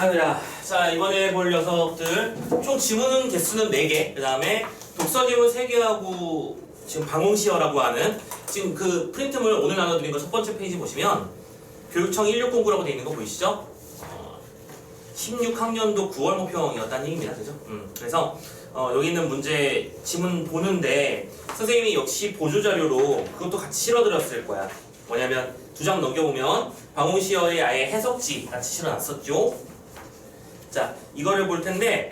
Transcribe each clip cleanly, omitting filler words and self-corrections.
아유야. 자, 이번에 볼 녀석들 총 지문 개수는 4개, 그 다음에 독서 지문 3개하고 지금 방홍시어라고 하는 지금 그 프린트물 오늘 나눠드린 거 첫 번째 페이지 보시면 교육청 1609라고 돼 있는 거 보이시죠? 16학년도 9월 모평이었다는 얘기입니다. 그죠? 그래서 여기 있는 문제 지문 보는데 선생님이 역시 보조자료로 그것도 같이 실어드렸을 거야. 뭐냐면 2장 넘겨보면 방홍시어의 아예 해석지 같이 실어놨었죠. 자, 이거를 볼 텐데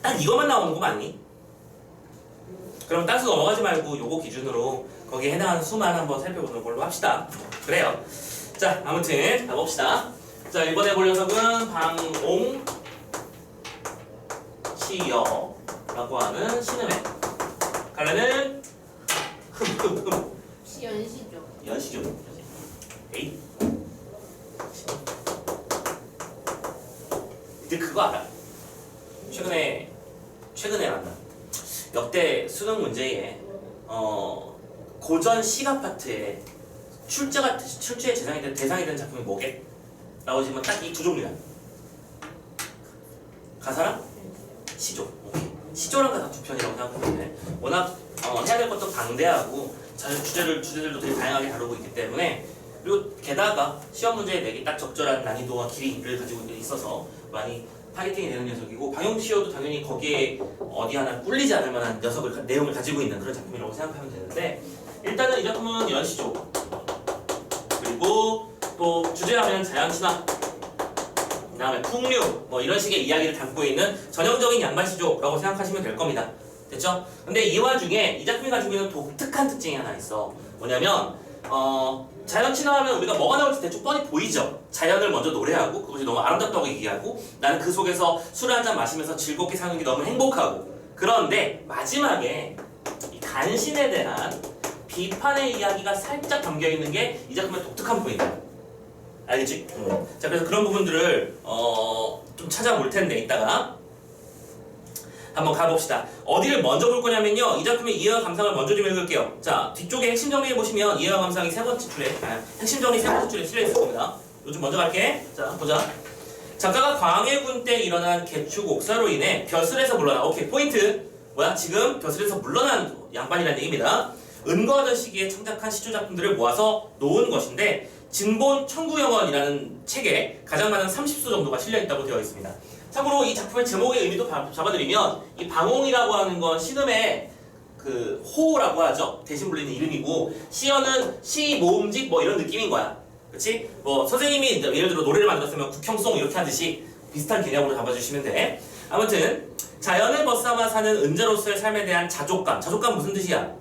딱 이것만 나오는 거 맞니? 그럼 딴수 넘어가지 말고 요거 기준으로 거기에 해당하는 수만 한번 살펴보는 걸로 합시다. 그래요. 자, 아무튼 가봅시다. 자, 이번에 볼 녀석은 방홍시어라고 하는 신음의 가르는 연시죠. 연시죠. 에이. 근데 그거 알아? 최근에 만나. 역대 수능 문제에 고전 시가 파트에 출제의 대상이 된 작품이 뭐게? 라고 하시면 딱 이 두 종류야. 가사랑 시조. 오케이. 시조랑 가사 두 편이라고 생각하면 돼. 워낙 해야 될 것도 방대하고 주제들도 되게 다양하게 다루고 있기 때문에, 그리고 게다가 시험 문제에 내기 딱 적절한 난이도와 길이를 가지고 있어서 많이 타겟팅이 되는 녀석이고, 방용시어도 당연히 거기에 어디 하나 꿀리지 않을 만한 내용을 가지고 있는 그런 작품이라고 생각하면 되는데, 일단은 이 작품은 연시조, 그리고 또 주제하면 자연친화, 그 다음에 풍류, 뭐 이런 식의 이야기를 담고 있는 전형적인 양반시조라고 생각하시면 될 겁니다. 됐죠? 근데 이 와중에 이 작품이 가지고 있는 독특한 특징이 하나 있어. 뭐냐면 자연 친화하면 우리가 뭐가 나올지 대충 뻔히 보이죠? 자연을 먼저 노래하고 그것이 너무 아름답다고 얘기하고 나는 그 속에서 술을 한잔 마시면서 즐겁게 사는 게 너무 행복하고, 그런데 마지막에 이 간신에 대한 비판의 이야기가 살짝 담겨있는 게 이 작품의 독특한 포인트야. 알겠지? 자, 그래서 그런 부분들을 좀 찾아볼 텐데 이따가 한번 가봅시다. 어디를 먼저 볼 거냐면요, 이 작품의 이해와 감상을 먼저 좀 읽을게요. 자, 뒤쪽에 핵심 정리해보시면 이해와 감상이 핵심 정리 세 번째 줄에 실려있을 겁니다. 요즘 먼저 갈게. 자, 보자. 작가가 광해군 때 일어난 개축 옥사로 인해 벼슬에서 물러난, 오케이, 포인트 뭐야? 지금 벼슬에서 물러난 양반이라는 얘기입니다. 은거하던 시기에 창작한 시조 작품들을 모아서 놓은 것인데, 진본 청구영원이라는 책에 가장 많은 30소 정도가 실려있다고 되어 있습니다. 참고로 이 작품의 제목의 의미도 잡아드리면, 이 방홍이라고 하는 건 신음의 그 호라고 하죠. 대신 불리는 이름이고, 시어는 시 모음집 뭐 이런 느낌인 거야. 그렇지? 뭐 선생님이 예를 들어 노래를 만들었으면 국형송 이렇게 하듯이 비슷한 개념으로 잡아주시면 돼. 아무튼 자연을 벗삼아 사는 은자로서의 삶에 대한 자족감 무슨 뜻이야?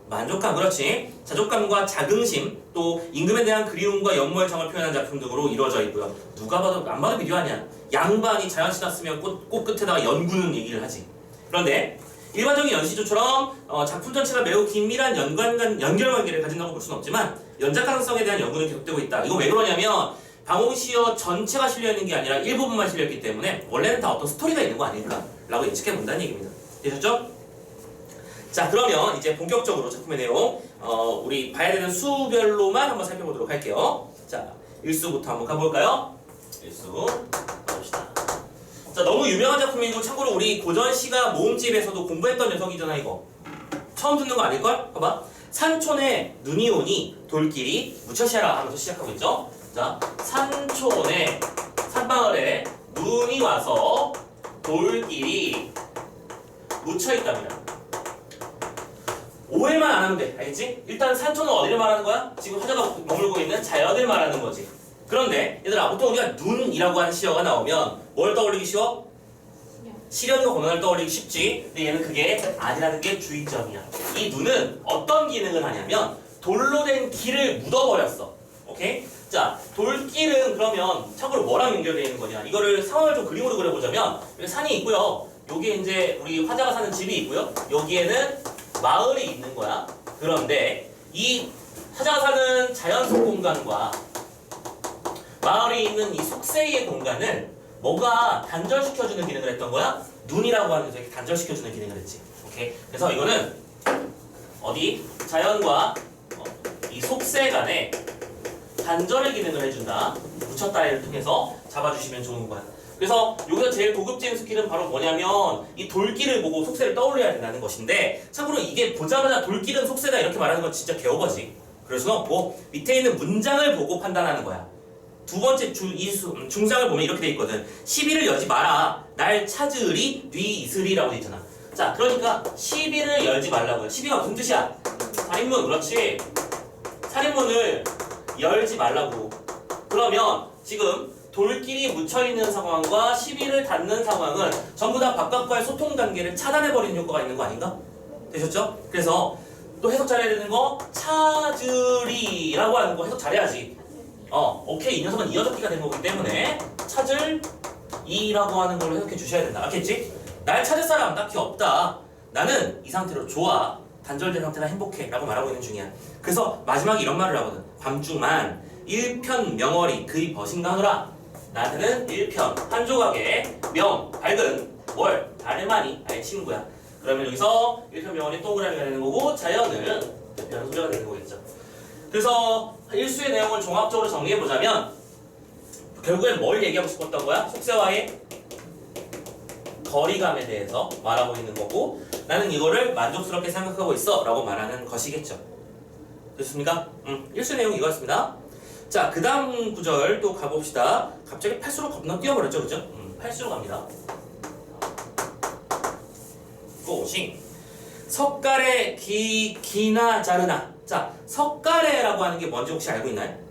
만족감, 그렇지. 자족감과 자긍심, 또 임금에 대한 그리움과 연모의 정을 표현한 작품 등으로 이루어져 있고요. 누가 봐도 안 봐도 비디오 아니야. 양반이 자연 신났으면 꽃 끝에다가 연구는 얘기를 하지. 그런데 일반적인 연시조처럼 작품 전체가 매우 긴밀한 연결관계를 가진다고 볼 수는 없지만 연작 가능성에 대한 연구는 계속되고 있다. 이건 왜 그러냐면 방홍시어 전체가 실려있는 게 아니라 일부분만 실려있기 때문에 원래는 다 어떤 스토리가 있는 거 아닐까라고 예측해 본다는 얘기입니다. 되셨죠? 자, 그러면 이제 본격적으로 작품의 내용 우리 봐야 되는 수별로만 한번 살펴보도록 할게요. 자, 1수부터 한번 가볼까요? 1수 가봅시다. 자, 너무 유명한 작품이고 참고로 우리 고전시가 모음집에서도 공부했던 녀석이잖아. 이거 처음 듣는 거 아닐걸? 봐봐. 산촌에 눈이 오니 돌길이 묻혀시라 하면서 시작하고 있죠. 자, 산촌에 산마을에 눈이 와서 돌길이 묻혀있답니다. 오해만 안 하면 돼. 알겠지? 일단 산촌은 어디를 말하는 거야? 지금 화자가 머물고 있는 자연을 말하는 거지. 그런데 얘들아, 보통 우리가 눈이라고 하는 시어가 나오면 뭘 떠올리기 쉬워? 시련과 고난을 떠올리기 쉽지. 근데 얘는 그게 아니라는 게 주의점이야. 이 눈은 어떤 기능을 하냐면 돌로 된 길을 묻어버렸어. 오케이? 자, 돌길은 그러면 참고로 뭐랑 연결되어 있는 거냐? 이거를 상황을 좀 그림으로 그려보자면 여기 산이 있고요. 여기에 이제 우리 화자가 사는 집이 있고요. 여기에는 마을이 있는 거야. 그런데 이 화자가 사는 자연 속 공간과 마을에 있는 이 속세의 공간을 뭐가 단절시켜주는 기능을 했던 거야? 눈이라고 하는 녀석이 단절시켜주는 기능을 했지. 오케이? 그래서 이거는 어디? 자연과 이 속세 간에 단절의 기능을 해준다. 붙였다를 통해서 잡아주시면 좋은 거야. 그래서 여기서 제일 고급진 스킬은 바로 뭐냐면 이 돌길을 보고 속세를 떠올려야 된다는 것인데, 참고로 이게 보자마자 돌길은 속세다 이렇게 말하는 건 진짜 개오바지. 그럴 수는 없고 밑에 있는 문장을 보고 판단하는 거야. 두 번째 중상을 보면 이렇게 돼 있거든. 시비를 여지 마라. 날 찾으리 뉘 있으리라고 돼 있잖아. 자, 그러니까 시비를 열지 말라고요. 시비가 무슨 뜻이야? 살인문. 그렇지. 살인문을 열지 말라고. 그러면 지금 돌길이 묻혀있는 상황과 시비를 닫는 상황은 전부 다 바깥과의 소통 관계를 차단해버리는 효과가 있는 거 아닌가? 되셨죠? 그래서 또 해석 잘해야 되는 거, 찾으리라고 하는 거 해석 잘해야지. 오케이. 이 녀석은 이어잡기가 된 거기 때문에 찾을 이라고 하는 걸로 해석해 주셔야 된다. 알겠지? 날 찾을 사람 딱히 없다. 나는 이 상태로 좋아. 단절된 상태라 행복해. 라고 말하고 있는 중이야. 그래서 마지막에 이런 말을 하거든. 밤중만 일편 명월이 그이 버신가노라. 나는 일편 한 조각의 명 밝은 월 달의만이 나의 친구야. 그러면 여기서 일편 명월이 동그라미가 되는 거고 자연은 대표하는 소재가 되는 거겠죠. 그래서 일수의 내용을 종합적으로 정리해보자면 결국엔 뭘 얘기하고 싶었던 거야? 속세와의 거리감에 대해서 말하고 있는 거고, 나는 이거를 만족스럽게 생각하고 있어 라고 말하는 것이겠죠. 됐습니까? 일수의 내용 이거였습니다. 자, 그 다음 구절 또 가봅시다. 갑자기 8수로 겁나 뛰어버렸죠, 그죠? 8수로 갑니다. 고싱. 석가래 기나 자르나. 자, 석가래라고 하는 게 뭔지 혹시 알고 있나요?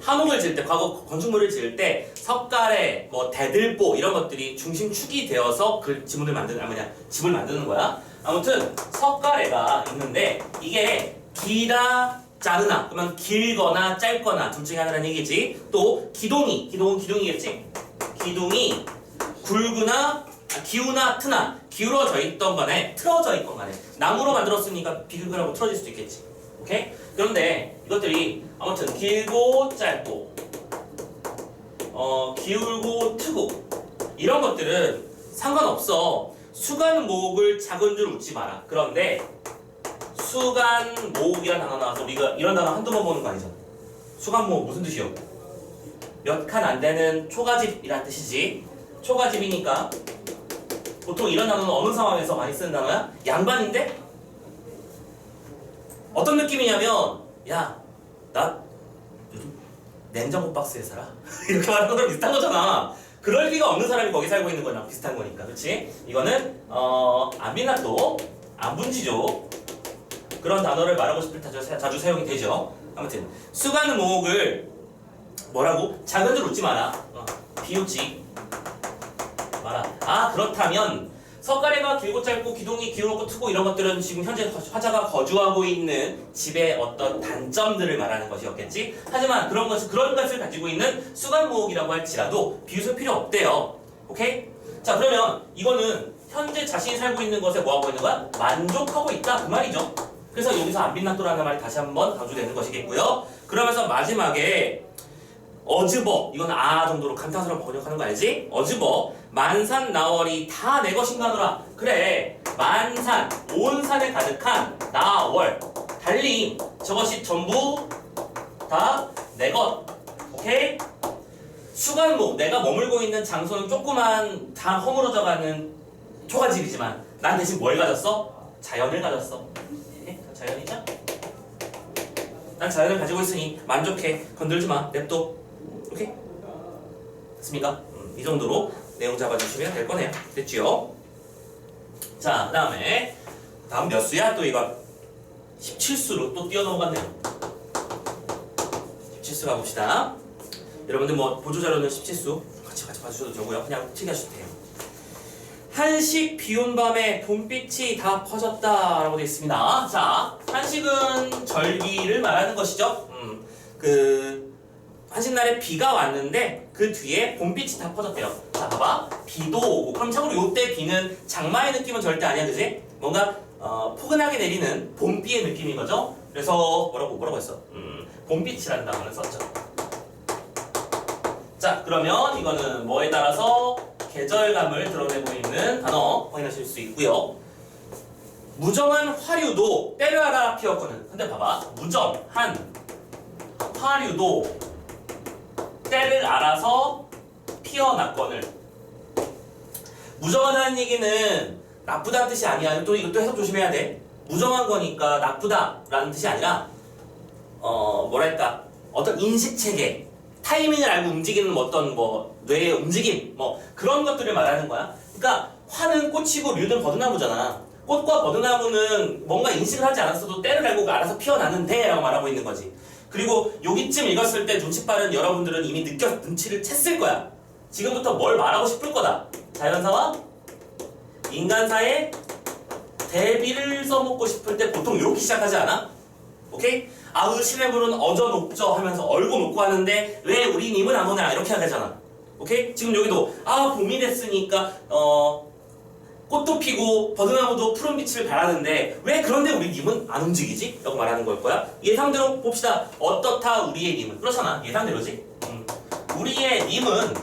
한옥을 지을 때, 과거 건축물을 지을 때 석가래, 뭐 대들보 이런 것들이 중심축이 되어서 그 지문을 만드는, 집을 만드는 거야. 아무튼 석가래가 있는데 이게 기나 자르나, 그러면 길거나 짧거나 둘 중에 하나라는 얘기지. 또 기동은 기둥이겠지. 기둥이 굵으나 기우나 트나, 기울어져 있던 간에 틀어져 있건 간에, 나무로 만들었으니까 비글글하고 틀어질 수도 있겠지. 오케이? 그런데 이것들이 아무튼 길고 짧고 기울고 트고 이런 것들은 상관없어. 수간목을 작은 줄 웃지 마라. 그런데 수간목이라는 단어 나와서 우리가 이런 단어 한두 번 보는 거 아니잖아. 수간목 무슨 뜻이요? 몇 칸 안 되는 초가집이란 뜻이지. 초가집이니까 보통 이런 단어는 어느 상황에서 많이 쓰는 단어야? 양반인데? 어떤 느낌이냐면, 야, 나 요즘 냉장고 박스에 살아? 이렇게 말하는 거랑 비슷한 거잖아. 그럴 리가 없는 사람이 거기 살고 있는 거랑 비슷한 거니까, 그렇지? 이거는 안빈나또 안분지죠. 그런 단어를 말하고 싶을 때 자주 사용이 되죠. 아무튼 수간의 목을 뭐라고? 작은 줄 웃지 마라. 비웃지 마라. 아, 그렇다면 석가래가 길고 짧고 기둥이 기울고 트고 이런 것들은 지금 현재 화자가 거주하고 있는 집의 어떤 단점들을 말하는 것이었겠지. 하지만 그런 것을 가지고 있는 수간목이라고 할지라도 비웃을 필요 없대요. 오케이? 자, 그러면 이거는 현재 자신이 살고 있는 것에 뭐하고 있는 거야? 만족하고 있다, 그 말이죠. 그래서 여기서 안빈나또라는 말이 다시 한번 강조되는 것이겠고요. 그러면서 마지막에 어즈버, 이건 아 정도로 감탄스러워 번역하는 거 알지? 어즈버, 만산 나월이 다 내 것인가노라. 그래, 만산, 온 산에 가득한 나월, 달림, 저것이 전부 다 내 것. 오케이? 수간목, 내가 머물고 있는 장소는 조그만 다 허물어져가는 초가집이지만 난 대신 뭘 가졌어? 자연을 가졌어. 자연이죠? 난 자연을 가지고 있으니 만족해. 건들지 마. 냅둬. 오케이? 됐습니까? 이 정도로 내용 잡아주시면 될 거네요. 됐지요? 자, 그 다음에 다음 몇 수야? 또 이거 17수로 또 뛰어넘어갔네요. 17수 가봅시다. 여러분들 뭐 보조자료는 17수 같이 봐주셔도 되고요. 그냥 특이하셔도 돼요. 한식 비온 밤에 봄빛이 다 퍼졌다 라고 되어 있습니다. 자, 한식은 절기를 말하는 것이죠. 한식날에 비가 왔는데 그 뒤에 봄빛이 다 퍼졌대요. 자, 봐봐. 비도 오고. 그럼 참고로 요때 비는 장마의 느낌은 절대 아니야, 그지? 뭔가 포근하게 내리는 봄비의 느낌인 거죠. 그래서 뭐라고 했어? 봄빛이라는 단어를 썼죠. 자, 그러면 이거는 뭐에 따라서 계절감을 드러내고 있는 단어 확인하실 수 있고요. 무정한 화류도 때를 알아 피었거든. 근데 봐봐. 무정한 화류도 때를 알아서 피어났거늘. 무정하다는 얘기는 나쁘다는 뜻이 아니야. 또 이것도 해석 조심해야 돼. 무정한 거니까 나쁘다라는 뜻이 아니라 뭐랄까 어떤 인식 체계, 타이밍을 알고 움직이는 어떤 뭐 뇌의 움직임 뭐 그런 것들을 말하는 거야. 그러니까 화는 꽃이고 류는 버드나무잖아. 꽃과 버드나무는 뭔가 인식을 하지 않았어도 때를 알고 알아서 피어나는데 라고 말하고 있는 거지. 그리고 여기쯤 읽었을 때 눈치 빠른 여러분들은 이미 눈치를 챘을 거야. 지금부터 뭘 말하고 싶을 거다. 자연사와 인간사의 대비를 써먹고 싶을 때 보통 이렇게 시작하지 않아? 오케이? 아우 시래불은 어저 녹저 하면서 얼고 녹고 하는데 왜 우리 님은 안 오냐 이렇게 하잖아. 오케이? 지금 여기도 봄이 됐으니까 꽃도 피고 버드나무도 푸른 빛을 발하는데 왜 그런데 우리 님은 안 움직이지? 라고 말하는 걸 거야. 예상대로 봅시다. 어떻다 우리의 님은. 그렇잖아. 예상대로지. 우리의 님은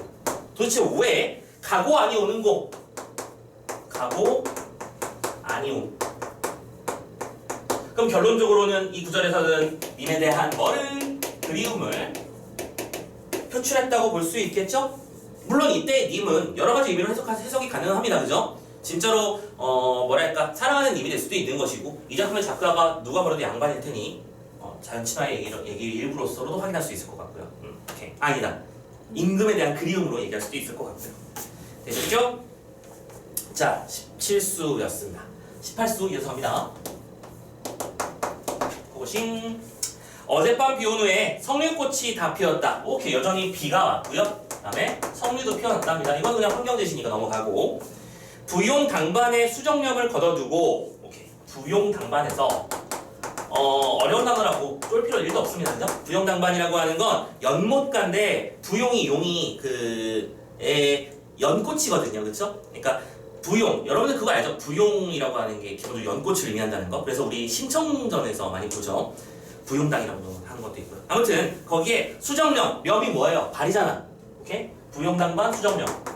도대체 왜 가고 아니 오는 고 가고 아니 옴. 그럼 결론적으로는 이 구절에서는 님에 대한 뭐를 그리움을 표출했다고 볼 수 있겠죠? 물론 이때 님은 여러 가지 의미로 해석이 가능합니다. 그죠? 진짜로 뭐랄까 사랑하는 님이 될 수도 있는 것이고 이 작품의 작가가 누가 뭐래도 양반일 테니 자연 친화의 얘기 일부로서로도 확인할 수 있을 것 같고요. 오케이. 아니다. 임금에 대한 그리움으로 얘기할 수도 있을 것 같고요. 되셨죠? 자, 17수였습니다. 18수 이어서 갑니다. 고고싱. 어젯밤 비온 후에 석류꽃이 다 피었다. 오케이. 여전히 비가 왔고요. 그 다음에 석류도 피어났답니다. 이건 그냥 환경제시니까 넘어가고. 부용 당반의 수정력을 걷어두고 오케이. 부용 당반에서 어려운 단어라고 쫄 필요 1도 없습니다. 그죠? 부용 당반이라고 하는 건 연못가인데 부용이 용이 연꽃이거든요. 그렇죠? 그러니까 부용 여러분들 그거 알죠? 부용이라고 하는 게 기본적으로 연꽃을 의미한다는 거. 그래서 우리 신청전에서 많이 보죠. 부용당이라고 하는 것도 있고요. 아무튼 거기에 수정력 력이 뭐예요? 발이잖아. 오케이? 부용 당반 수정력.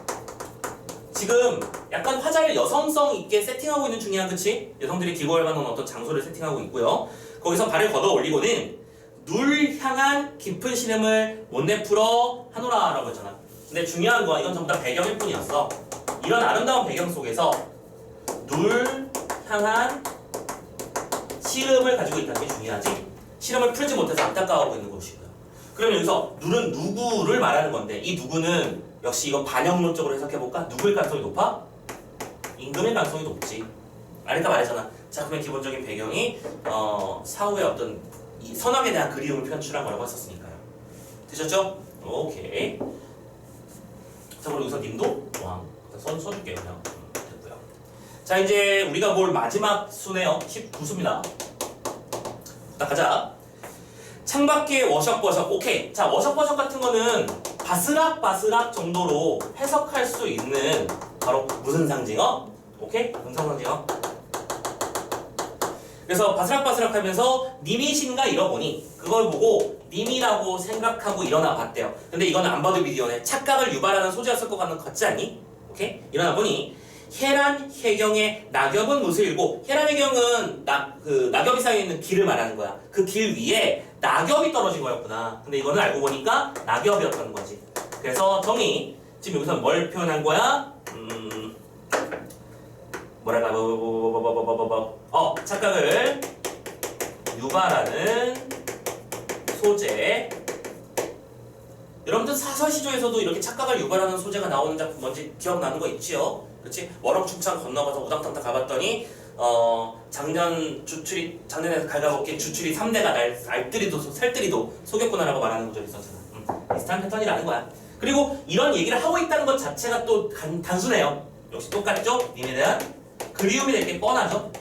지금 약간 화자를 여성성 있게 세팅하고 있는 중이야, 그치? 여성들이 기고열받는 어떤 장소를 세팅하고 있고요. 거기서 발을 걷어 올리고는 눌 향한 깊은 시름을 못 내풀어 하노라 라고 했잖아. 근데 중요한 건 이건 전부 다 배경일 뿐이었어. 이런 아름다운 배경 속에서 눌 향한 시름을 가지고 있다는 게 중요하지. 시름을 풀지 못해서 안타까워하고 있는 것이고요. 그럼 여기서 눌은 누구를 말하는 건데 이 누구는 역시 이건 반영론적으로 해석해볼까? 누구일 가능성이 높아? 임금일 가능성이 높지. 아까 말했잖아. 작품의 기본적인 배경이 사후의 어떤 이 선악에 대한 그리움을 표출한 거라고 했었으니까요. 되셨죠? 오케이. 자, 그리고 여기서 님도 왕. 써줄게요. 그냥. 됐고요. 자, 이제 우리가 볼 마지막 수네요. 19수입니다. 자, 가자. 창밖에 워셔버셔. 오케이. 자, 워셔버셔 같은 거는 바스락바스락 정도로 해석할 수 있는 바로 무슨 상징어? 오케이? 무슨 상징어? 그래서 바스락바스락 하면서 님이신가 이러보니 그걸 보고 님이라고 생각하고 일어나 봤대요. 근데 이거는 안 봐도 비디오네. 착각을 유발하는 소재였을 것 같지 않니? 오케이? 일어나 보니 혜란 혜경의 낙엽은 무슬고 혜란 혜경은 낙엽이 쌓여있는 길을 말하는 거야. 그 길 위에 낙엽이 떨어진 거였구나. 근데 이거는 알고 보니까 낙엽이었던 거지. 그래서 정의 지금 여기서 뭘 표현한 거야? 뭐랄까 착각을 유발하는 소재. 여러분들 사설시조에서도 이렇게 착각을 유발하는 소재가 나오는 작품 뭔지 기억나는 거 있지요? 그렇지? 워럭충창 건너가서 우당탕탕 가봤더니 작년에 갈가벗긴 주출이 3대가 살뜰이도 속였구나라고 말하는 구절이 있었잖아. 비슷한 패턴이라는 거야. 그리고 이런 얘기를 하고 있다는 것 자체가 또 단순해요. 역시 똑같죠? 님에 대한 그리움이 될 게 뻔하죠?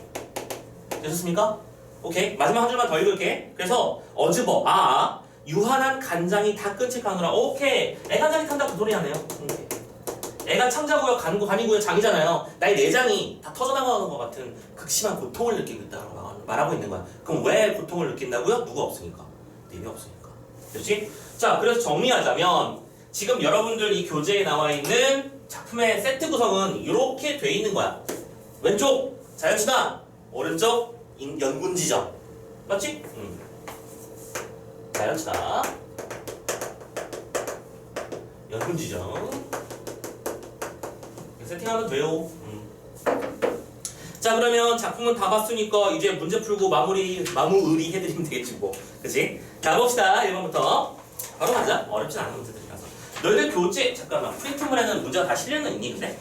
되셨습니까? 오케이. 마지막 한 줄만 더 읽을게. 그래서 어즈버 유한한 간장이 다 끈책하느라. 오케이. 애간장이 탄다 그 소리 하네요. 애가 창자고요 간이고요 장이잖아요. 나의 내장이 다 터져나가는 것 같은 극심한 고통을 느끼고 있다고 말하고 있는 거야. 그럼 왜 고통을 느낀다고요? 누가 없으니까. 님이 없으니까. 그렇지? 자, 그래서 정리하자면 지금 여러분들 이 교재에 나와 있는 작품의 세트 구성은 이렇게 돼 있는 거야. 왼쪽 자연친화, 오른쪽 연군지정. 맞지? 자연 친화. 연금지정. 세팅하면 돼요. 자, 그러면 작품은 다 봤으니까 이제 문제 풀고 마무리 해드리면 되겠지 뭐. 그치? 자, 봅시다. 1번부터. 바로 가자. 어렵진 않은 문제들이라서. 너희들 교재, 잠깐만. 프린트물에는 문제가 다 실려는 있니, 근데?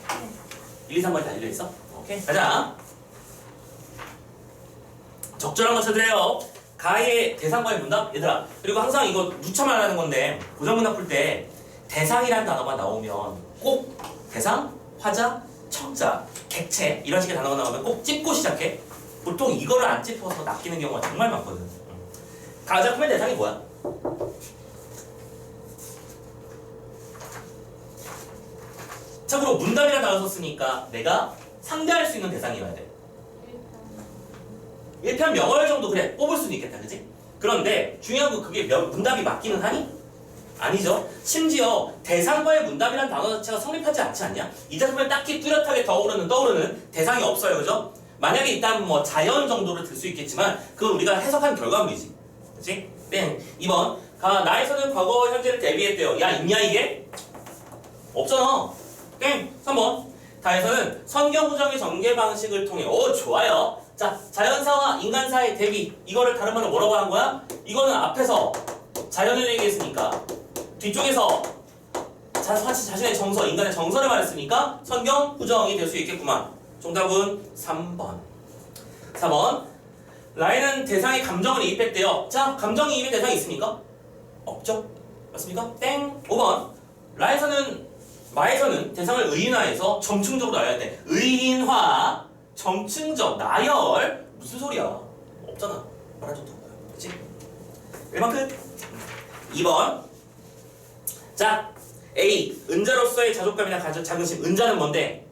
1, 2, 3번이 다 실려있어? 오케이. 가자. 적절한 거 쳐드려요. 가의 대상과의 문답? 얘들아. 그리고 항상 이거 누차 말하는 건데, 고정문답 풀 때 대상이라는 단어가 나오면 꼭 대상, 화자, 청자, 객체 이런 식의 단어가 나오면 꼭 찝고 시작해. 보통 이거를 안 찝어서 낚이는 경우가 정말 많거든. 가작품의 대상이 뭐야? 참고로 문답이라는 단어 썼으니까 내가 상대할 수 있는 대상이어야 돼. 1편 명월 정도 그래 뽑을 수는 있겠다, 그치? 그런데 중요한 건 그게 문답이 맞기는 하니? 아니죠. 심지어 대상과의 문답이라는 단어 자체가 성립하지 않지 않냐? 이 작품에 딱히 뚜렷하게 떠오르는 대상이 없어요, 그죠? 만약에 일단 뭐 자연 정도를 들 수 있겠지만 그건 우리가 해석한 결과물이지, 그치? 땡. 2번. 나에서는 과거 현재를 대비했대요. 야, 있냐 이게? 없잖아. 땡. 3번. 다에서는 선경후정의 전개 방식을 통해. 오, 좋아요. 자, 자연사와 인간사의 대비. 이거를 다른 말로 뭐라고 한 거야? 이거는 앞에서 자연을 얘기했으니까 뒤쪽에서 자신의 정서, 인간의 정서를 말했으니까 선경후정이 될 수 있겠구만. 정답은 3번. 4번. 라인은 대상의 감정을 이입했대요. 자, 감정이입의 대상이 있습니까? 없죠? 맞습니까? 땡. 5번. 마에서는 대상을 의인화해서 점층적으로 나열해야 돼. 의인화, 점층적, 나열. 무슨 소리야? 없잖아. 말한 적도 없고요. 그치? 1번 끝. 2번. 자, A. 은자로서의 자족감이나 자긍심. 은자는 뭔데?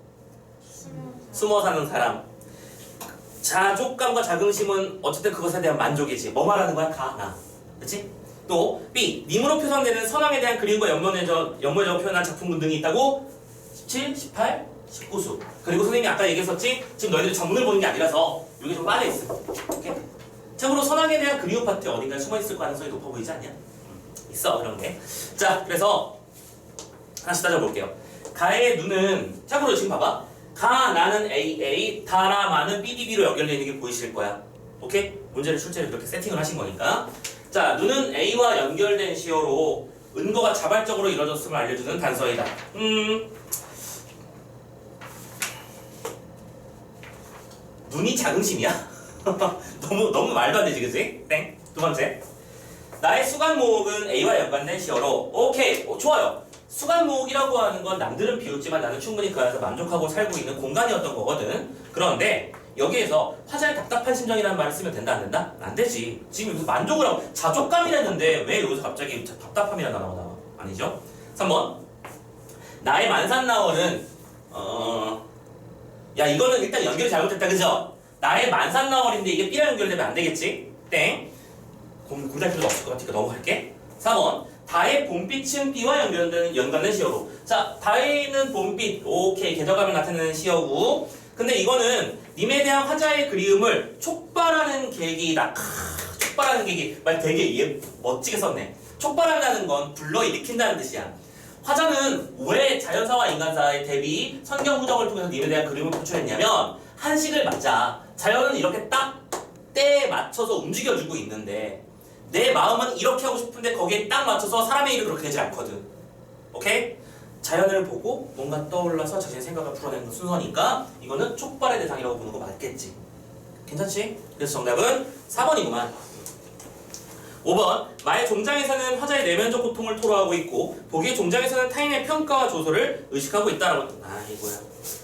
숨어 사는 사람. 자족감과 자긍심은 어쨌든 그것에 대한 만족이지. 뭐 말하는 거야? 나. 그치? 또 B. 밈으로 표현되는 선왕에 대한 그리움과 연모에서 표현한 작품군 등이 있다고? 17, 18, 19수. 그리고 선생님이 아까 얘기했었지? 지금 너희들이 전문을 보는 게 아니라서 여기 좀 빠져있어. 오케이? 참고로 선왕에 대한 그리움 파트 어딘가에 숨어있을 가능성이 높아 보이지 않냐? 있어, 그런 게. 자, 그래서 하나씩 따져볼게요. 가의 눈은, 참고로 지금 봐봐. 나는 AA, 다라마는 BBB로 연결되어 있는 게 보이실 거야. 오케이? 문제를 출제를 그렇게 세팅을 하신 거니까. 자, 눈은 A와 연결된 시어로 은거가 자발적으로 이루어졌음을 알려주는 단서이다. 눈이 자긍심이야? 너무 말도 안 되지, 그치? 땡. 2번째. 나의 수간모옥은 A와 연관된 시어로. 오케이. 좋아요. 수간모옥이라고 하는 건 남들은 비웃지만 나는 충분히 그 안에서 만족하고 살고 있는 공간이었던 거거든. 그런데 여기에서 화자의 답답한 심정이라는 말을 쓰면 된다, 안 된다? 안 되지. 지금 여기서 만족을 하고 자족감이랬는데 왜 여기서 갑자기 답답함이라는 단어가 나와? 아니죠? 3번. 나의 만산나월은 야, 이거는 일단 연결이 잘못됐다, 그죠? 나의 만산나월인데 이게 B랑 연결되면 안 되겠지? 땡. 공부할 필요도 없을 것 같으니까 넘어갈게. 4번. 다의 봄빛은 B와 연관된 시어로. 자, 다의는 봄빛. 오케이. 계절감을 나타내는 시어고. 근데 이거는 님에 대한 화자의 그리움을 촉발하는 계기다. 촉발하는 계기. 말 되게 멋지게 썼네. 촉발한다는 건 불러일으킨다는 뜻이야. 화자는 왜 자연사와 인간사의 대비 선경후정을 통해서 님에 대한 그림을 표출했냐면 한식을 맞아. 자연은 이렇게 딱 때에 맞춰서 움직여주고 있는데 내 마음은 이렇게 하고 싶은데 거기에 딱 맞춰서 사람의 일을 그렇게 되지 않거든. 오케이? 자연을 보고 뭔가 떠올라서 자신의 생각을 풀어내는 순서니까 이거는 촉발의 대상이라고 보는 거 맞겠지. 괜찮지? 그래서 정답은 4번이구만. 5번. 마의 종장에서는 화자의 내면적 고통을 토로하고 있고 보기의 종장에서는 타인의 평가와 조소를 의식하고 있다라고. 아이고야.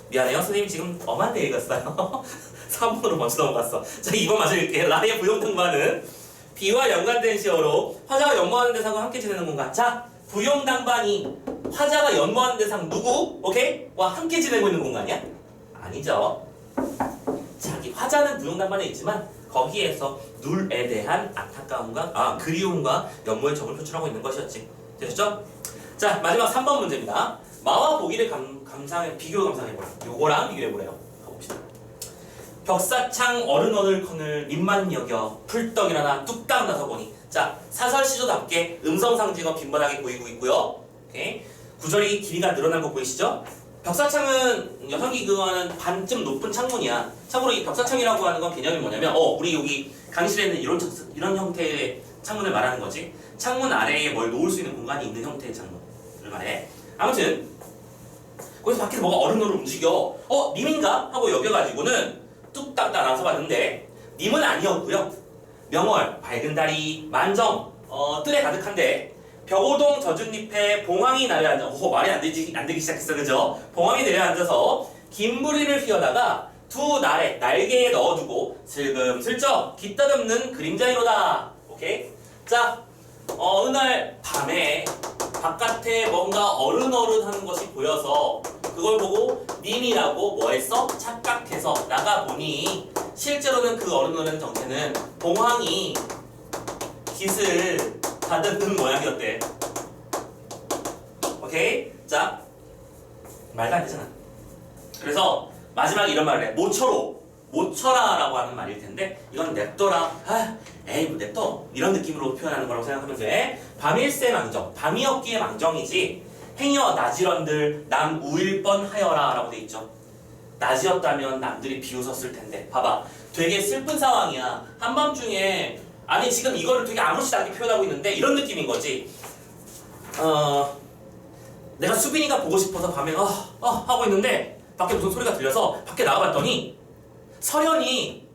미안해요. 선생님 지금 엄한데 읽었어요. 3번으로 먼저 넘어갔어. 자, 2번 맞을게. 라의 부용당반은 B와 연관된 시어로 화자가 연모하는 대상과 함께 지내는 공간. 자, 부용당반이 화자가 연모하는 대상 누구? 오케이? 와 함께 지내고 있는 공간이야? 아니죠. 자기 화자는 부용당반에 있지만 거기에서 눌에 대한 안타까움과 그리움과 연모의 정을 표출하고 있는 것이었지. 되셨죠? 자, 마지막 3번 문제입니다. 마와 보기를 비교 감상해보라. 요거랑 비교해보래요. 가봅시다. 벽사창 어른언을 커늘 입만 여겨 풀떡 일어나 뚝딱 나서 보니. 자, 사설시조답게 음성상징어 빈번하게 보이고 있고요. 오케이. 구절이 길이가 늘어난 거 보이시죠? 벽사창은 여성기구와는 반쯤 높은 창문이야. 참고로 이 벽사창이라고 하는 건 개념이 뭐냐면 우리 여기 강의실에는 이런 형태의 창문을 말하는 거지. 창문 아래에 뭘 놓을 수 있는 공간이 있는 형태의 창문을 말해. 아무튼 거기서 밖에서 뭐가 어른어른 움직여. 님인가? 하고 여겨가지고는 뚝딱 나가서 봤는데 님은 아니었고요. 명월, 밝은 다리, 만정, 뜰에 가득한데 벽오동 젖은 잎에 봉황이 내려앉아. 말이 안 되기 시작했어, 그죠? 봉황이 내려앉아서 긴 부리를 휘어다가 두 날개에 넣어두고 슬금슬쩍 깃다듬는 그림자이로다. 오케이? 자, 어느 날 밤에 바깥에 뭔가 어른어른하는 것이 보여서 그걸 보고 님이라고 뭐했어? 착각해서 나가보니 실제로는 그 어른어른 정체는 봉황이 깃을 다듬는 모양이었대. 오케이? 자, 말도 안 되잖아. 그래서 마지막에 이런 말을 해. 모쳐라라고 하는 말일 텐데 이건 냅둬라. 에이 뭐 냅둬. 이런 느낌으로 표현하는 거라고 생각하면 돼. 밤일세 망정. 밤이었기에 망정이지. 행여 낮이런들 남 우일 뻔하여라 라고 돼 있죠. 낮이었다면 남들이 비웃었을 텐데. 봐봐. 되게 슬픈 상황이야. 한밤중에 아니 지금 이거를 되게 아무렇지도 않게 표현하고 있는데 이런 느낌인 거지. 내가 수빈이가 보고 싶어서 밤에 하고 있는데 밖에 무슨 소리가 들려서 밖에 나가봤더니 설현이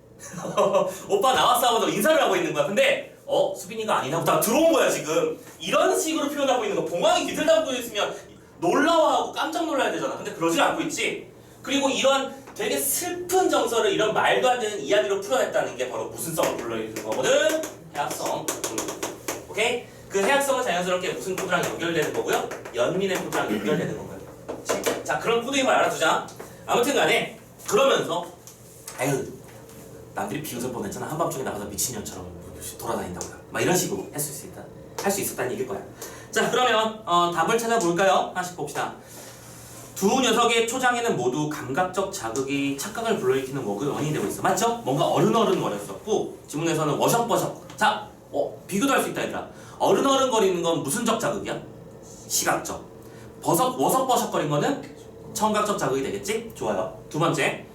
오빠 나왔어 하고 인사를 하고 있는 거야. 근데 수빈이가 아니나 보다 들어온 거야 지금. 이런 식으로 표현하고 있는 거. 봉황이 깃을 담고 있으면 놀라워하고 깜짝 놀라야 되잖아. 근데 그러질 않고 있지. 그리고 이런 되게 슬픈 정서를 이런 말도 안 되는 이야기로 풀어냈다는 게 바로 무슨 성을 불러일으키는 거거든? 해학성. 오케이? 그 해학성은 자연스럽게 무슨 코드랑 연결되는 거고요? 연민의 코드랑 연결되는 거고요. 자, 그런 코드임을 알아두자. 아무튼 간에 그러면서 남들이 비웃을 뻔했잖아. 한밤중에 나가서 미친년처럼 돌아다닌다고 막 이런 식으로 할 수 있었다는 얘기일 거야. 자, 그러면 답을 찾아볼까요? 하나씩 봅시다. 두 녀석의 초장에는 모두 감각적 자극이 착각을 불러일으키는 원인이 되고 있어. 맞죠? 뭔가 어른어른거렸었고 지문에서는 워석버석. 자, 비교도 할 수 있다 얘들아. 어른어른거리는 건 무슨적 자극이야? 시각적. 워석버석거린 거는 청각적 자극이 되겠지? 좋아요. 두 번째.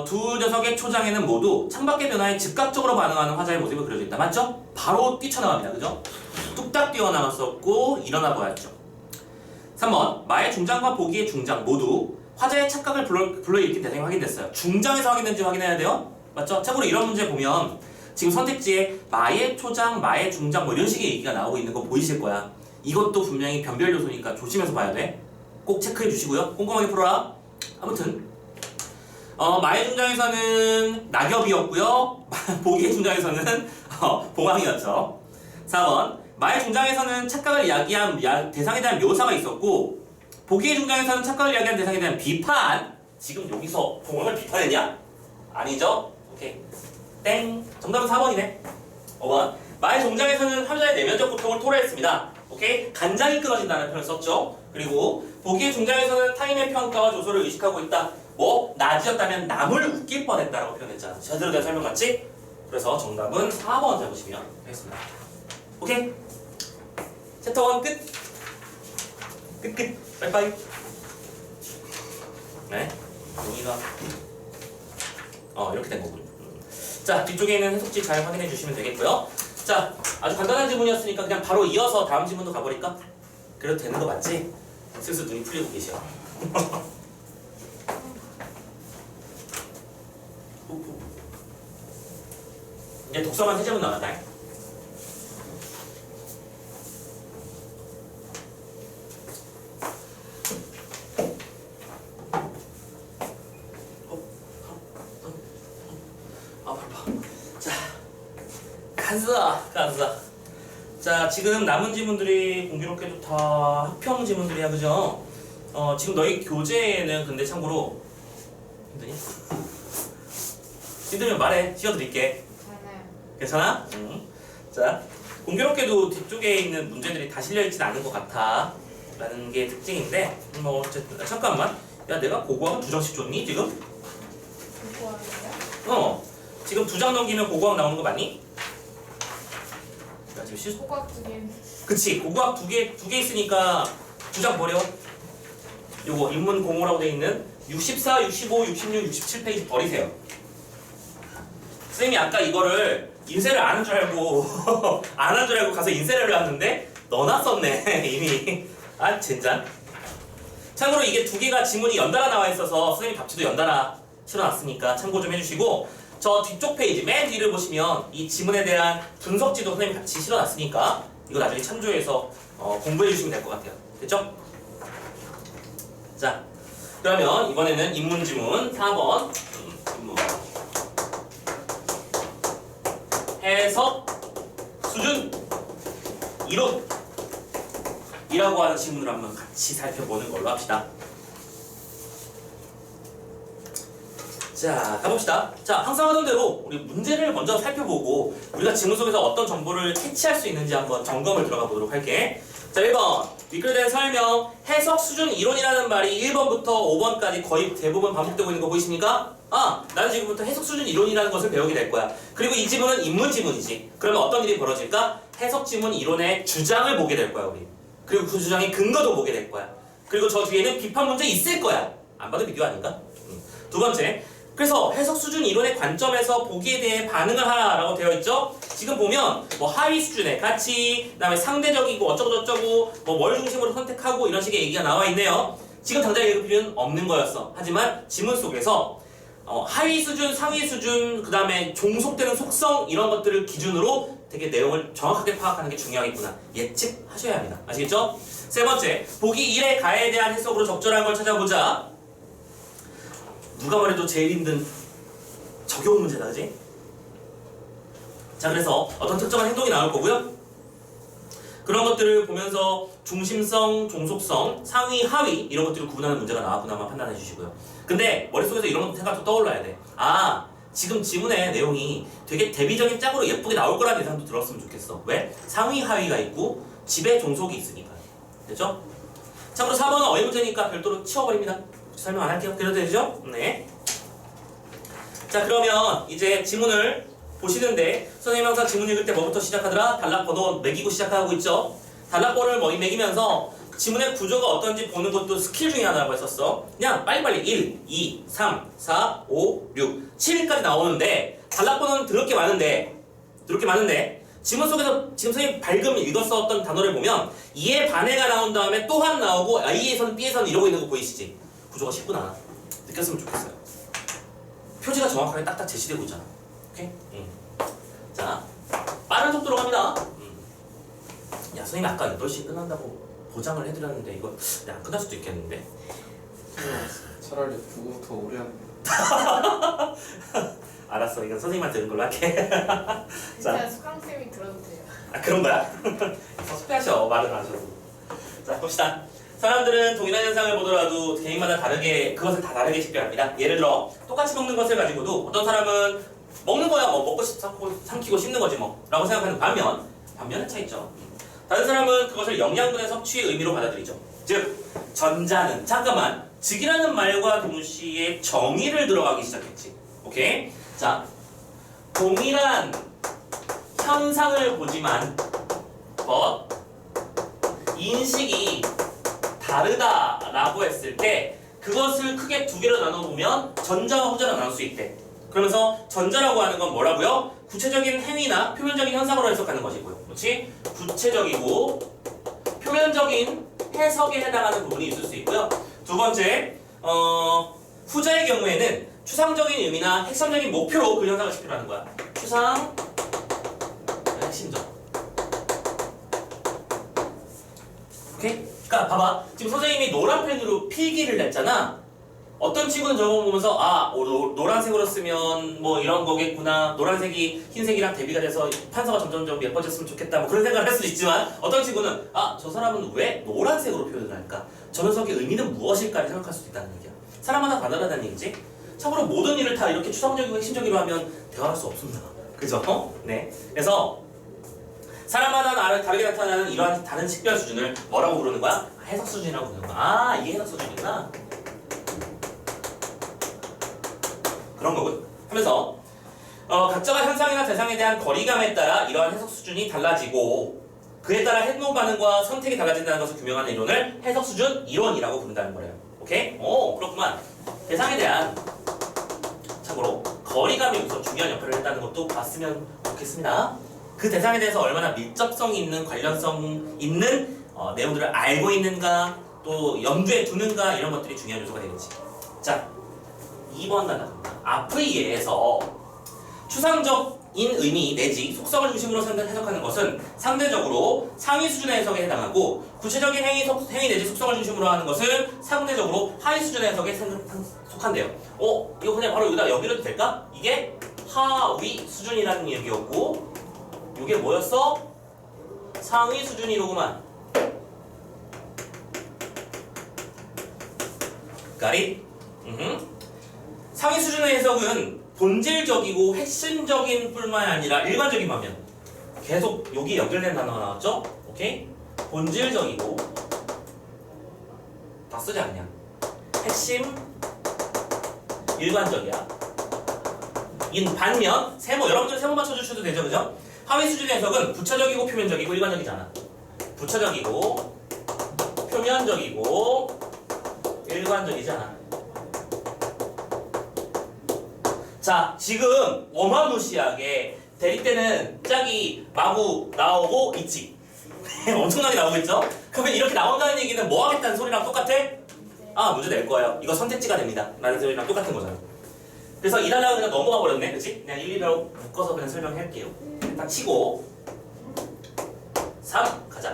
두 녀석의 초장에는 모두 창밖의 변화에 즉각적으로 반응하는 화자의 모습이 그려져 있다. 맞죠? 바로 뛰쳐나갑니다. 그죠? 뚝딱 뛰어나갔었고 일어나 보였죠. 3번. 마의 중장과 보기의 중장 모두 화자의 착각을 불러일으킨 대상이 확인됐어요. 중장에서 확인된지 확인해야 돼요. 맞죠? 참고로 이런 문제 보면 지금 선택지에 마의 초장, 마의 중장 뭐 이런 식의 얘기가 나오고 있는 거 보이실 거야. 이것도 분명히 변별 요소니까 조심해서 봐야 돼. 꼭 체크해 주시고요. 꼼꼼하게 풀어라. 아무튼 마의 중장에서는 낙엽이었고요. 보기의 중장에서는 봉황이었죠. 4번. 마의 중장에서는 착각을 이야기한 대상에 대한 묘사가 있었고 보기의 중장에서는 착각을 이야기한 대상에 대한 비판. 지금 여기서 봉황을 비판했냐? 아니죠? 오케이. 땡. 정답은 4번이네. 5번. 마의 중장에서는 화자의 내면적 고통을 토로했습니다. 오케이? 간장이 끊어진다는 표현을 썼죠. 그리고 보기의 중장에서는 타인의 평가와 조소를 의식하고 있다. 낮이었다면 남을 웃길 뻔했다라고 표현했잖아. 제대로 된 설명 같지? 그래서 정답은 4번 잘 보시면 되겠습니다. 오케이? 챕터 1 끝. 빠이빠이. 네. 여기가 이렇게 된 거군요. 자, 뒤쪽에 있는 해석지 잘 확인해 주시면 되겠고요. 자, 아주 간단한 지문이었으니까 그냥 바로 이어서 다음 지문도 가버릴까? 그래도 되는 거 맞지? 슬슬 눈이 풀리고 계셔. 이제 독서만 3제문 나왔다. 가자. 자, 지금 남은 지문들이 공교롭게도 다 학평 지문들이야, 그죠? 지금 너희 교재에는 근데 참고로 힘드니? 힘들면 말해. 씌워드릴게. 괜찮아? 응. 자, 공교롭게도 뒤쪽에 있는 문제들이 다 실려있진 않은 것 같아 라는 게 특징인데 어쨌든 잠깐만. 야, 내가 고고학 2장씩 줬니 지금? 고고학이요? 지금 2장 넘기면 고고학 나오는 거 맞니? 지금 실 고각 두 개. 그치 고고학 두 개 있으니까 두 장 버려. 요거 인문 공호라고 돼 있는 64, 65, 66, 67페이지 버리세요. 선생님이 아까 이거를 인쇄를 안 한 줄 알고 안 한 줄 알고 가서 인쇄를 해놨는데 넣어놨었네 이미. 아 젠장. 참고로 이게 두 개가 지문이 연달아 나와 있어서 선생님 답지도 연달아 실어놨으니까 참고 좀 해주시고, 저 뒤쪽 페이지 맨 뒤를 보시면 이 지문에 대한 분석지도 선생님이 같이 실어놨으니까 이거 나중에 참조해서 공부해 주시면 될 것 같아요. 됐죠? 자, 그러면 이번에는 인문지문 4번 인문 해석 수준 이론이라고 하는 지문을 한번 같이 살펴보는 걸로 합시다. 자, 가봅시다. 자, 항상 하던 대로 우리 문제를 먼저 살펴보고 우리가 지문 속에서 어떤 정보를 캐치할 수 있는지 한번 점검을 들어가 보도록 할게. 자, 1번 윗글된 설명 해석 수준 이론이라는 말이 1번부터 5번까지 거의 대부분 반복되고 있는 거 보이십니까? 나는 지금부터 해석 수준 이론이라는 것을 배우게 될 거야. 그리고 이 지문은 인문 지문이지. 그러면 어떤 일이 벌어질까? 해석 지문 이론의 주장을 보게 될 거야, 우리. 그리고 그 주장의 근거도 보게 될 거야. 그리고 저 뒤에는 비판 문제 있을 거야. 안 봐도 비디오 아닌가? 두 번째, 그래서 해석 수준 이론의 관점에서 보기에 대해 반응을 하라라고 되어 있죠. 지금 보면 뭐 하위 수준의 가치, 그다음에 상대적이고 어쩌고저쩌고, 뭐 뭘 중심으로 선택하고 이런 식의 얘기가 나와 있네요. 지금 당장 읽을 필요는 없는 거였어. 하지만 지문 속에서 하위 수준, 상위 수준, 그다음에 종속되는 속성 이런 것들을 기준으로 되게 내용을 정확하게 파악하는 게 중요하겠구나. 예측하셔야 합니다. 아시겠죠? 세 번째, 보기 1의 가에 대한 해석으로 적절한 걸 찾아보자. 누가 말해도 제일 힘든 적용 문제다, 그지? 자, 그래서 어떤 특정한 행동이 나올 거고요. 그런 것들을 보면서 중심성, 종속성, 상위, 하위 이런 것들을 구분하는 문제가 나왔구나만 판단해 주시고요. 근데 머릿속에서 이런 생각도 떠올라야 돼. 지금 지문의 내용이 되게 대비적인 짝으로 예쁘게 나올 거라는 예상도 들었으면 좋겠어. 왜? 상위, 하위가 있고 집에 종속이 있으니까. 됐죠? 참고로 4번은 어휘 문제니까 별도로 치워버립니다. 설명 안 할게요. 그래도 되죠? 네. 자, 그러면 이제 지문을 보시는데 선생님 항상 지문 읽을 때 뭐부터 시작하더라? 단락번호 매기고 시작하고 있죠? 단락번호를 매기면서 지문의 구조가 어떤지 보는 것도 스킬 중에 하나라고 했었어. 그냥 빨리빨리 1, 2, 3, 4, 5, 6, 7까지 나오는데 단락번호는 더럽게 많은데 지문 속에서 지금 선생님 밝음 읽었었던 단어를 보면 2의 반해가 나온 다음에 또 한 나오고 A에서는 B에서는 이러고 있는 거 보이시지? 구조가 쉽구나. 느꼈으면 좋겠어요. 표지가 정확하게 딱딱 제시되고 있잖아. 오케이? 자, 빠른 속도로 갑니다. 야, 선생님 아까 8시 끝난다고 보장을 해드렸는데 이거 안 끝날 수도 있겠는데? 차라리 누구부터 오래 하는 알았어, 이건 선생님한테 들은 걸로 할게. 진짜 수강쌤이 들어도 돼요. 그런 거야? 섭섭해하셔, 말을 안 하셔도. 자, 봅시다. 사람들은 동일한 현상을 보더라도 개인마다 다르게 그것을 다 다르게 식별합니다. 예를 들어 똑같이 먹는 것을 가지고도 어떤 사람은 먹는 거야 먹고 삼키고 씹는 거지 라고 생각하는 반면의 차이죠. 다른 사람은 그것을 영양분의 섭취의 의미로 받아들이죠. 즉 전자는 잠깐만 즉이라는 말과 동시에 정의를 들어가기 시작했지. 오케이? 자, 동일한 현상을 보지만 인식이 다르다라고 했을 때 그것을 크게 두 개로 나눠보면 전자와 후자로 나눌 수 있대. 그러면서 전자라고 하는 건 뭐라고요? 구체적인 행위나 표면적인 현상으로 해석하는 것이고요. 그렇지? 구체적이고 표면적인 해석에 해당하는 부분이 있을 수 있고요. 두 번째, 후자의 경우에는 추상적인 의미나 핵심적인 목표로 그 현상을 식별하는 거야. 추상, 핵심적. 오케이? 그러니까 봐봐. 지금 선생님이 노란 펜으로 필기를 냈잖아. 어떤 친구는 저거 보면서 노란색으로 쓰면 뭐 이런 거겠구나. 노란색이 흰색이랑 대비가 돼서 판서가 점점 예뻐졌으면 좋겠다. 뭐 그런 생각을 할 수도 있지만 어떤 친구는 저 사람은 왜 노란색으로 표현을 할까? 저 녀석의 의미는 무엇일까? 생각할 수도 있다는 얘기야. 사람마다 다르다는 얘기지. 참고로 모든 일을 다 이렇게 추상적이고 핵심적으로 하면 대화할 수 없습니다. 그죠? 네. 그래서 사람마다 다르게 나타나는 이러한 다른 식별 수준을 뭐라고 부르는 거야? 해석 수준이라고 부르는 거야. 이게 해석 수준이구나. 그런 거군. 하면서 각자가 현상이나 대상에 대한 거리감에 따라 이러한 해석 수준이 달라지고 그에 따라 행동 반응과 선택이 달라진다는 것을 규명하는 이론을 해석 수준 이론이라고 부른다는 거예요. 오케이? 오, 그렇구만. 대상에 대한 참고로 거리감이 우선 중요한 역할을 했다는 것도 봤으면 좋겠습니다. 그 대상에 대해서 얼마나 밀접성이 있는 관련성 있는 내용들을 알고 있는가 또 염두에 두는가 이런 것들이 중요한 요소가 되겠지. 자, 2번 단락입니다. 앞의 예에서 추상적인 의미 내지 속성을 중심으로 해석하는 것은 상대적으로 상위 수준의 해석에 해당하고 구체적인 행위 내지 속성을 중심으로 하는 것은 상대적으로 하위 수준의 해석에 속한대요. 이거 그냥 바로 여기다 연결해도 될까? 이게 하위 수준이라는 얘기였고 이게 뭐였어? 상위 수준이로구만. Got it? 상위 수준의 해석은 본질적이고 핵심적인 뿐만 아니라 일반적인 방면. 계속 여기 연결된 단어가 나왔죠? 오케이? 본질적이고 다 쓰지 않냐? 핵심 일반적이야. 인 반면 세모 여러분들 세모 맞춰주셔도 되죠, 그죠? 하위 수준의 해석은 부차적이고 표면적이고 일반적이잖아. 부차적이고 표면적이고 일반적이잖아. 자, 지금 어마무시하게 대립되는 짝이 마구 나오고 있지. 엄청나게 나오고 있죠? 그러면 이렇게 나온다는 얘기는 뭐 하겠다는 소리랑 똑같아? 문제 낼 거예요. 이거 선택지가 됩니다. 라는 소리랑 똑같은 거잖아. 그래서 이 단락은 그냥 넘어가 버렸네, 그치? 그냥 1, 2로 묶어서 그냥 설명할게요. 딱 치고 3 가자.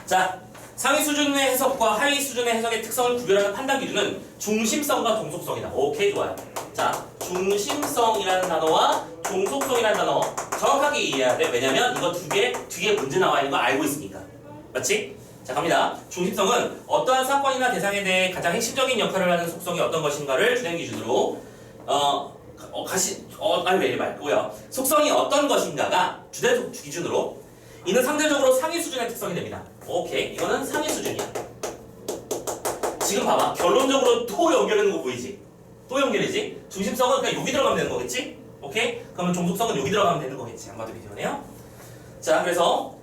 자, 상위 수준의 해석과 하위 수준의 해석의 특성을 구별하는 판단 기준은 중심성과 종속성이다. 오케이, 좋아요. 자, 중심성이라는 단어와 종속성이라는 단어 정확하게 이해해야 돼. 왜냐면 이거 두 개 뒤에 문제 나와 있는 거 알고 있으니까. 맞지? 자, 갑니다. 중심성은 어떠한 사건이나 대상에 대해 가장 핵심적인 역할을 하는 속성이 어떤 것인가를 주된 기준으로 왜 이래 말고요. 속성이 어떤 것인가가 주된 기준으로 이는 상대적으로 상위 수준의 특성이 됩니다. 오케이, 이거는 상위 수준이야. 지금 봐봐, 결론적으로 또 연결되는 거 보이지? 또 연결이지? 중심성은 그냥 여기 들어가면 되는 거겠지? 오케이? 그러면 종속성은 여기 들어가면 되는 거겠지. 안 봐도 비교네요. 자, 그래서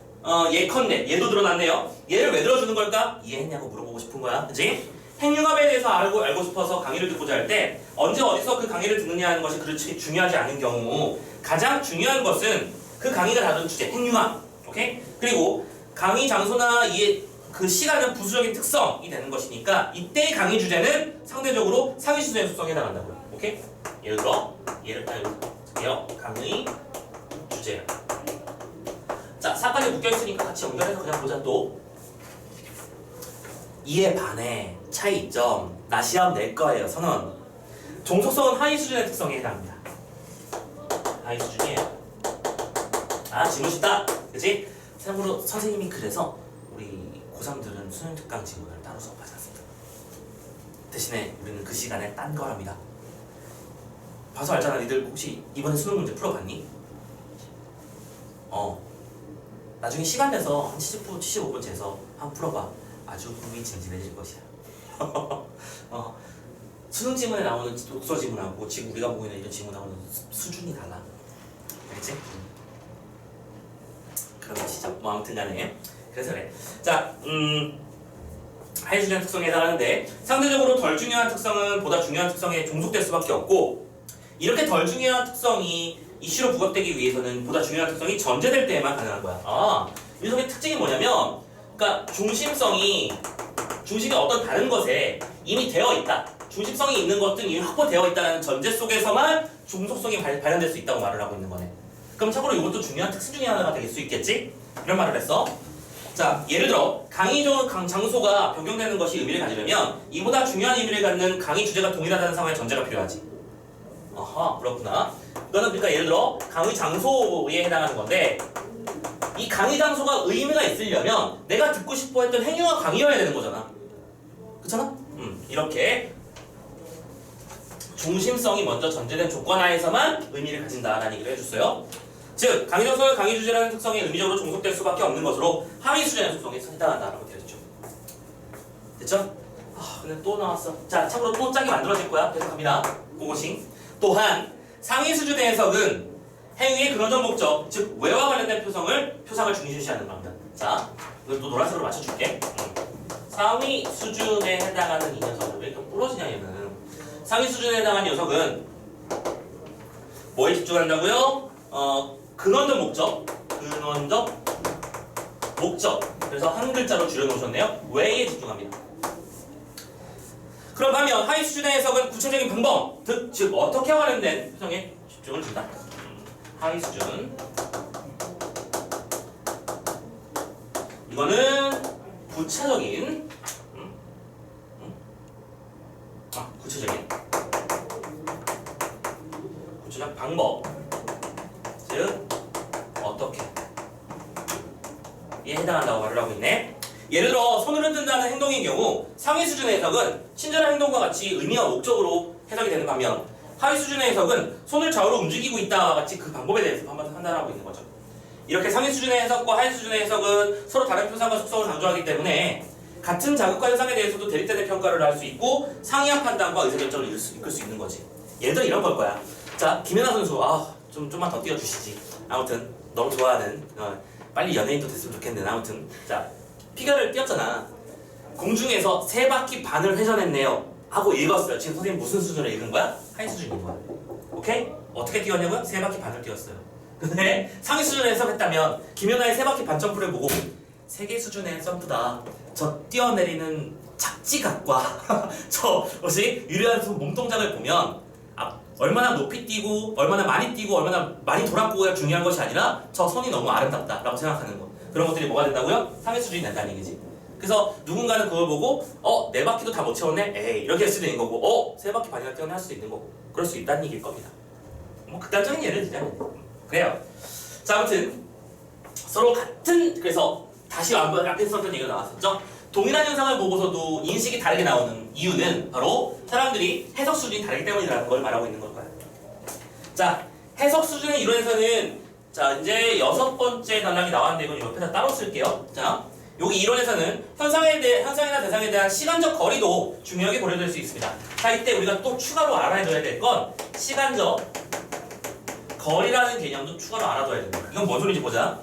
예컨대, 얘도 드러났네요. 얘를 왜 들어주는 걸까? 이해했냐고 물어보고 싶은 거야, 그치? 핵융합에 대해서 알고 싶어서 강의를 듣고자 할 때 언제 어디서 그 강의를 듣느냐 하는 것이 그렇게 중요하지 않은 경우 가장 중요한 것은 그 강의가 다룬 주제, 핵융합. 오케이? 그리고 강의 장소나 그 시간은 부수적인 특성이 되는 것이니까 이때의 강의 주제는 상대적으로 상위 수준의 속성에 해당한다고요. 오케이? 예를 들어 강의 주제. 자, 4까지 묶여있으니까 같이 연결해서 그냥 보자. 또 이에 반해 차이점 나 시험 낼 거예요. 선언. 종속성은 하위 수준의 특성에 해당합니다. 하위 수준이에요. 지문 쉽다. 그치? 참고로 선생님이 그래서 우리 고3들은 수능 특강 지문을 따로 수업하지 않습니다. 대신에 우리는 그 시간에 딴 걸 합니다. 봐서 알잖아. 니들 혹시 이번에 수능 문제 풀어봤니? 나중에 시간 내서 한 70분, 75분 재서 한번 풀어봐. 아주 흥미진진해질 것이야. 수능 지문에 나오는 독서 지문하고 지금 우리가 보고 있는 이런 지문 나오는 수준이 달라. 알겠지? 그런 것이죠. 뭐 아무튼 간에 그래서 그래. 자, 하위 수준의 특성에 해당하는데 상대적으로 덜 중요한 특성은 보다 중요한 특성에 종속될 수밖에 없고 이렇게 덜 중요한 특성이 이슈로 부각되기 위해서는 보다 중요한 특성이 전제될 때에만 가능한 거야. 이 녀석의 특징이 뭐냐면 그러니까 중심이 어떤 다른 것에 이미 되어 있다. 중심성이 있는 것들은 이미 확보되어 있다는 전제 속에서만 종속성이 발현될 수 있다고 말을 하고 있는 거네. 그럼 참고로 이것도 중요한 특수 중에 하나가 될 수 있겠지? 이런 말을 했어. 자, 예를 들어 강의 장소가 변경되는 것이 의미를 가지려면 이보다 중요한 의미를 갖는 강의 주제가 동일하다는 상황의 전제가 필요하지. 그렇구나. 이거는 그러니까 예를 들어 강의 장소에 해당하는 건데 이 강의 장소가 의미가 있으려면 내가 듣고 싶어 했던 행위와 강의여야 되는 거잖아. 그렇잖아? 이렇게 중심성이 먼저 전제된 조건 하에서만 의미를 가진다라는 얘기를 해줬어요. 즉, 강의 장소와 강의 주제라는 특성이 의미적으로 종속될 수밖에 없는 것으로 하위 수준의 속성에 해당한다라고 되어있죠. 됐죠? 근데 또 나왔어. 자, 참고로 또 짝이 만들어질 거야. 계속 갑니다. 고고싱. 또한 상위 수준의 해석은 행위의 근원적 목적, 즉 왜와 관련된 표상을 중시하는 겁니다. 자, 이걸 또 노란색으로 맞춰줄게. 상위 수준에 해당하는 이 녀석은 왜 이렇게 부러지냐 얘는. 상위 수준에 해당하는 녀석은 뭐에 집중한다고요? 근원적 목적. 그래서 한 글자로 줄여놓으셨네요. 왜에 집중합니다. 그럼 반면 하위 수준의 해석은 구체적인 방법, 즉 어떻게 관련된 표상에 집중을 준다. 하위 수준. 이거는 구체적인 구체적 방법, 즉 어떻게 에 해당한다고 말을 하고 있네. 예를 들어 손을 흔든다는 행동인 경우 상위 수준의 해석은 친절한 행동과 같이 의미와 목적으로 해석이 되는 반면 하위 수준의 해석은 손을 좌우로 움직이고 있다와 같이 그 방법에 대해서 판단하고 있는 거죠. 이렇게 상위 수준의 해석과 하위 수준의 해석은 서로 다른 표상과 속성을 강조하기 때문에 같은 자극과 현상에 대해서도 대립되는 평가를 할 수 있고 상이한 판단과 의사결정을 이끌 수 있는 거지. 예를 들어 이런 걸 거야. 자, 김연아 선수 좀만 더 뛰어주시지. 아무튼 너무 좋아하는 빨리 연예인도 됐으면 좋겠는데 아무튼 자 피겨를 뛰었잖아. 공중에서 3바퀴 반을 회전했네요 하고 읽었어요. 지금 선생님 무슨 수준으로 읽은 거야? 하위 수준인 거야. 오케이? 어떻게 뛰었냐고요? 3바퀴 반을 뛰었어요. 근데 상위 수준에 해석했다면 김연아의 3바퀴 반 점프를 보고 세계 수준의 점프다. 저 뛰어내리는 착지각과 저 유리한 몸 동작을 보면 얼마나 높이 뛰고 얼마나 많이 뛰고 얼마나 많이 돌았고가 중요한 것이 아니라 저 선이 너무 아름답다 라고 생각하는 거. 그런 것들이 뭐가 된다고요? 상위 수준이 된다는 얘기지. 그래서 누군가는 그걸 보고 4바퀴도 다 못 채웠네? 에이 이렇게 할 수도 있는 거고 3바퀴 반이나 뛰어내 할 수도 있는 거고 그럴 수 있다는 얘기일 겁니다. 뭐 극단적인 예를 들자면 그래요. 자 아무튼 서로 같은 그래서 다시 앞에 썼던 얘기가 나왔었죠. 동일한 현상을 보고서도 인식이 다르게 나오는 이유는 바로 사람들이 해석 수준이 다르기 때문이라는 걸 말하고 있는 걸 거예요. 자, 해석 수준의 이론에서는 자 이제 6번째 단락이 나왔는데 이건 옆에다 따로 쓸게요. 자, 여기 이론에서는 현상이나 대상에 대한 시간적 거리도 중요하게 고려될 수 있습니다. 자, 이때 우리가 또 추가로 알아둬야 될 건 시간적 거리라는 개념도 추가로 알아둬야 됩니다. 이건 뭔 소리인지 보자.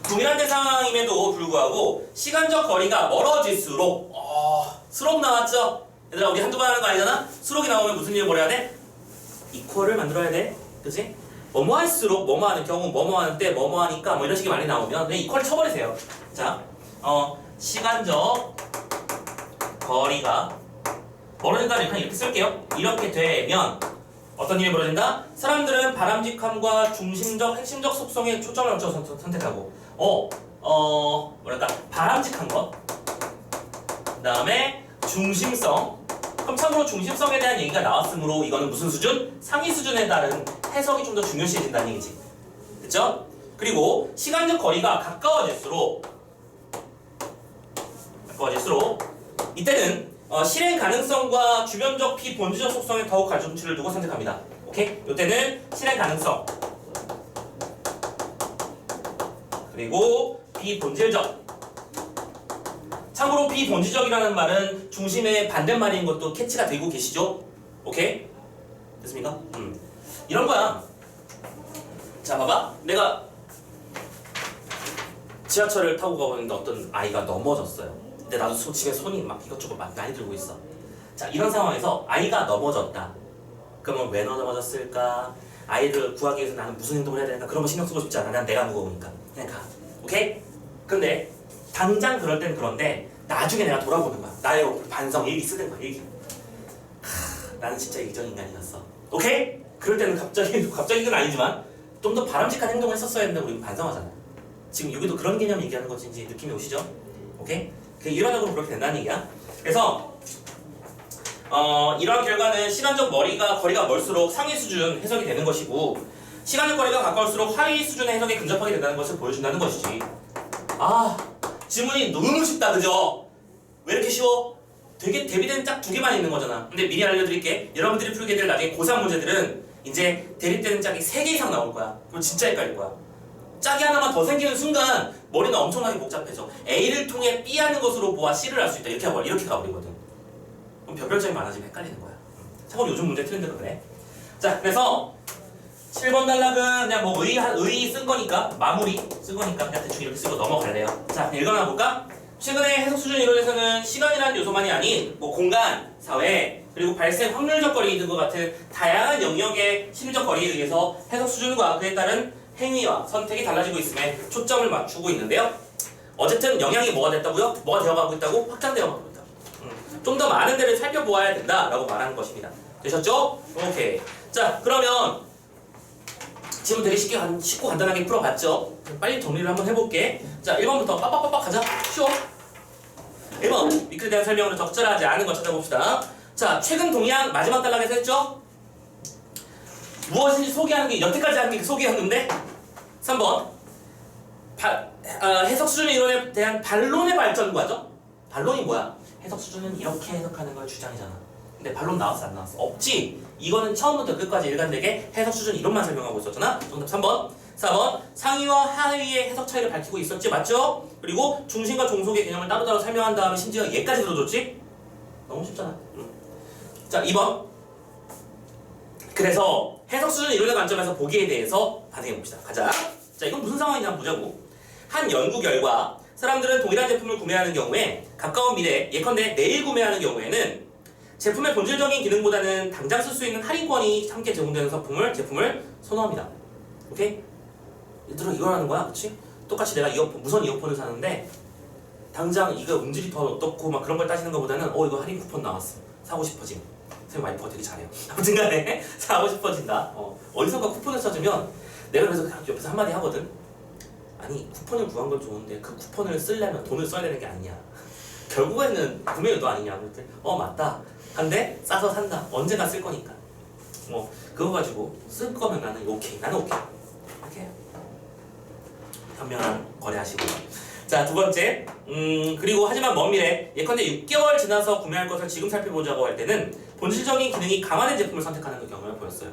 동일한 대상임에도 불구하고 시간적 거리가 멀어질수록 수록 나왔죠? 얘들아 우리 한두 번 하는 거 아니잖아? 수록이 나오면 무슨 일을 벌여야 돼? 이퀄을 만들어야 돼. 그치? 뭐뭐 할수록 뭐뭐 하는 경우 뭐뭐 하는 때 뭐뭐 하니까 뭐 이런 식이 많이 나오면 그냥 이퀄을 쳐버리세요. 자, 시간적 거리가 멀어진다는 그냥 이렇게 쓸게요. 이렇게 되면 어떤 일이 벌어진다? 사람들은 바람직함과 중심적, 핵심적 속성에 초점을 맞춰서 선택하고 뭐랄까 바람직한 것 그 다음에 중심성. 그럼 참고로 중심성에 대한 얘기가 나왔으므로 이거는 무슨 수준? 상위 수준에 따른 해석이 좀 더 중요시해진다는 얘기지. 됐죠? 그리고 시간적 거리가 가까워질수록 이때는 실행 가능성과 주변적 비본질적 속성에 더욱 가중치를 두고 선택합니다. 오케이? 이때는 실행 가능성 그리고 비본질적. 참고로 비본질적이라는 말은 중심의 반대말인 것도 캐치가 되고 계시죠? 오케이? 됐습니까? 이런 거야. 자, 봐봐. 내가 지하철을 타고 가고 있는데 어떤 아이가 넘어졌어요. 근데 나도 집에 손이 막 이것저것 많이 들고 있어. 자, 이런 상황에서 아이가 넘어졌다. 그러면 왜 넘어졌을까? 아이를 구하기 위해서 나는 무슨 행동을 해야 되는가? 그런 거 신경 쓰고 싶지 않아. 난 내가 무거우니까. 그냥 가. 오케이? 근데 당장 그럴 땐 그런데 나중에 내가 돌아보는 거야. 나의 반성, 일기 쓰는 거야. 일기. 나는 진짜 이기적 인간이었어. 오케이? 그럴 때는 갑자기는 아니지만 좀 더 바람직한 행동을 했었어야 했는데 우리는 반성하잖아. 지금 여기도 그런 개념 얘기하는 것인지 느낌이 오시죠? 오케이? 일반적으로 그렇게 된다는 얘기야. 그래서 이러한 결과는 시간적 거리가 멀수록 상위 수준 해석이 되는 것이고 시간적 거리가 가까울수록 하위 수준의 해석에 근접하게 된다는 것을 보여준다는 것이지. 지문이 너무 쉽다 그죠? 왜 이렇게 쉬워? 되게 대비된 짝 2개만 있는 거잖아. 근데 미리 알려드릴게. 여러분들이 풀게 될 나중에 고3 문제들은 이제 대립되는 짝이 3개 이상 나올 거야. 그럼 진짜 헷갈릴 거야. 짝이 하나만 더 생기는 순간 머리는 엄청나게 복잡해져. A를 통해 B 하는 것으로 보아 C를 알 수 있다. 이렇게 가버리거든. 그럼 별별점이 많아지면 헷갈리는 거야. 참고로 요즘 문제 트렌드가 그래. 자, 그래서 7번 단락은 그냥 뭐 의 쓴 거니까 마무리 쓴 거니까 그냥 대충 이렇게 쓰고 넘어갈래요. 자, 읽어나 볼까? 최근에 해석 수준 이론에서는 시간이라는 요소만이 아닌 뭐 공간, 사회, 그리고 발생 확률적 거리 등과 같은 다양한 영역의 심리적 거리에 의해서 해석 수준과 그에 따른 행위와 선택이 달라지고 있음에 초점을 맞추고 있는데요. 어쨌든 영향이 뭐가 됐다고요? 뭐가 되어가고 있다고? 확장되어 가고 있다. 좀 더 많은 데를 살펴보아야 된다라고 말하는 것입니다. 되셨죠? 오케이. 자, 그러면 지금 되게 쉽고 간단하게 풀어봤죠? 빨리 정리를 한번 해볼게. 자, 1번부터 빡빡빡빡 가자. 쉬워. 1번, 위클에 대한 설명으로 적절하지 않은 거 찾아봅시다. 자, 최근 동향 마지막 단락에서 했죠? 무엇인지 소개하는 게 여태까지 하는 게 소개였는데 3번, 해석 수준 이론에 대한 반론의 발전 과정? 반론이 뭐야? 해석 수준은 이렇게 해석하는 걸 주장이잖아. 근데 반론 나왔어 안 나왔어? 없지. 이거는 처음부터 끝까지 일관되게 해석 수준 이론만 설명하고 있었잖아. 정답 3번. 4번, 상위와 하위의 해석 차이를 밝히고 있었지, 맞죠? 그리고 중심과 종속의 개념을 따로따로 설명한 다음에 심지어 얘까지 들어줬지? 너무 쉽잖아. 자, 2번. 그래서 해석 수준 이론의 관점에서 보기에 대해서 반응해봅시다. 가자. 자, 이건 무슨 상황이냐 한번 보자고. 한 연구 결과 사람들은 동일한 제품을 구매하는 경우에 가까운 미래, 예컨대 내일 구매하는 경우에는 제품의 본질적인 기능보다는 당장 쓸 수 있는 할인권이 함께 제공되는 제품을 선호합니다. 오케이? 얘들아 이거라는 거야, 그치? 똑같이 내가 무선 이어폰을 사는데 당장 이거 음질이 더 어떻고 막 그런 걸 따지는 것보다는 이거 할인 쿠폰 나왔어. 사고 싶어짐. 선생님 와이프가 되게 잘해요. 아무튼 간에 사고 싶어진다. 어디선가 쿠폰을 써주면 내가 그래서 그냥 옆에서 한마디 하거든. 아니 쿠폰을 구한 건 좋은데 그 쿠폰을 쓰려면 돈을 써야 되는 게 아니냐. 결국에는 구매 의도 아니냐. 그랬더니 맞다. 한데 싸서 산다. 언제나 쓸 거니까. 그거 가지고 쓸 거면 나는 오케이. 나는 오케이. 이렇게 현명한 거래하시고. 자, 두 번째. 그리고 하지만 먼 미래 예컨대 6개월 지나서 구매할 것을 지금 살펴보자고 할 때는 본질적인 기능이 강화된 제품을 선택하는 그 경우를 보였어요.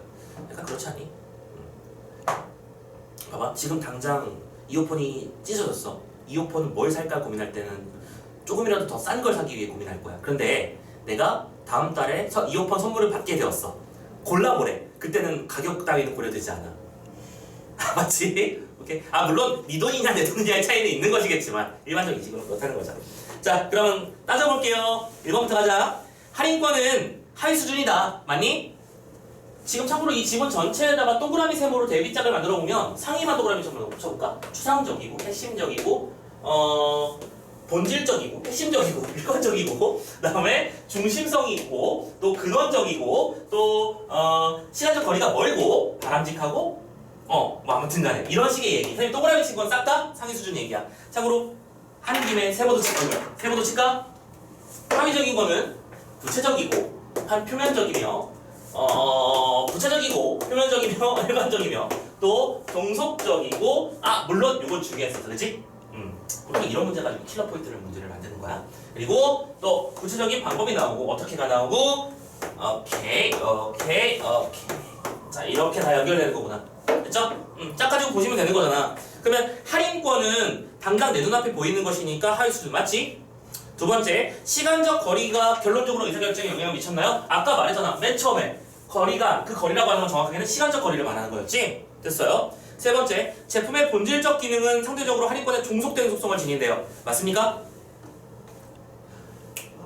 약간 그렇지 않니? 봐봐. 지금 당장 이어폰이 찢어졌어. 이어폰은 뭘 살까 고민할 때는 조금이라도 더 싼 걸 사기 위해 고민할 거야. 그런데 내가 다음 달에 이어폰 선물을 받게 되었어. 골라보래. 그때는 가격 따위는 고려되지 않아. 맞지? 오케이? 물론 네 돈이냐 내 돈이냐의 차이는 있는 것이겠지만 일반적인 식으로 그렇다는 거죠. 자, 그러면 따져볼게요. 1번부터 가자. 할인권은 하위 수준이다. 맞니? 지금 참고로 이 지문 전체에다가 동그라미 세모로 대비짝을 만들어 보면 상위만 동그라미 좀 붙여볼까? 추상적이고 핵심적이고 본질적이고 핵심적이고 일관적이고 그다음에 중심성이 있고 또 근원적이고 또 시간적 거리가 멀고 바람직하고 뭐 아무튼 간에 이런 식의 얘기. 선생님 동그라미 친 건 싹 다 상위 수준 얘기야. 참고로 하는 김에 세모도 칠 거고요. 세모도 칠까? 하위적인 거는 구체적이고 표면적이며 구체적이고 표면적이며 일관적이며 또 동속적이고 물론 요걸 중요했어. 그렇지? 보통 이런 문제 가지고 킬러 문제를 만드는 거야. 그리고 또 구체적인 방법이 나오고 어떻게가 나오고 오케이. 자, 이렇게 다 연결되는 거구나. 됐죠? 짝 가지고 보시면 되는 거잖아. 그러면 할인권은 당장 내 눈앞에 보이는 것이니까 하위 수준 맞지? 두 번째, 시간적 거리가 결론적으로 의사결정에 영향을 미쳤나요? 아까 말했잖아. 맨 처음에 그 거리라고 하는 건 정확하게는 시간적 거리를 말하는 거였지? 됐어요? 세 번째, 제품의 본질적 기능은 상대적으로 할인권에 종속되는 속성을 지닌대요. 맞습니까?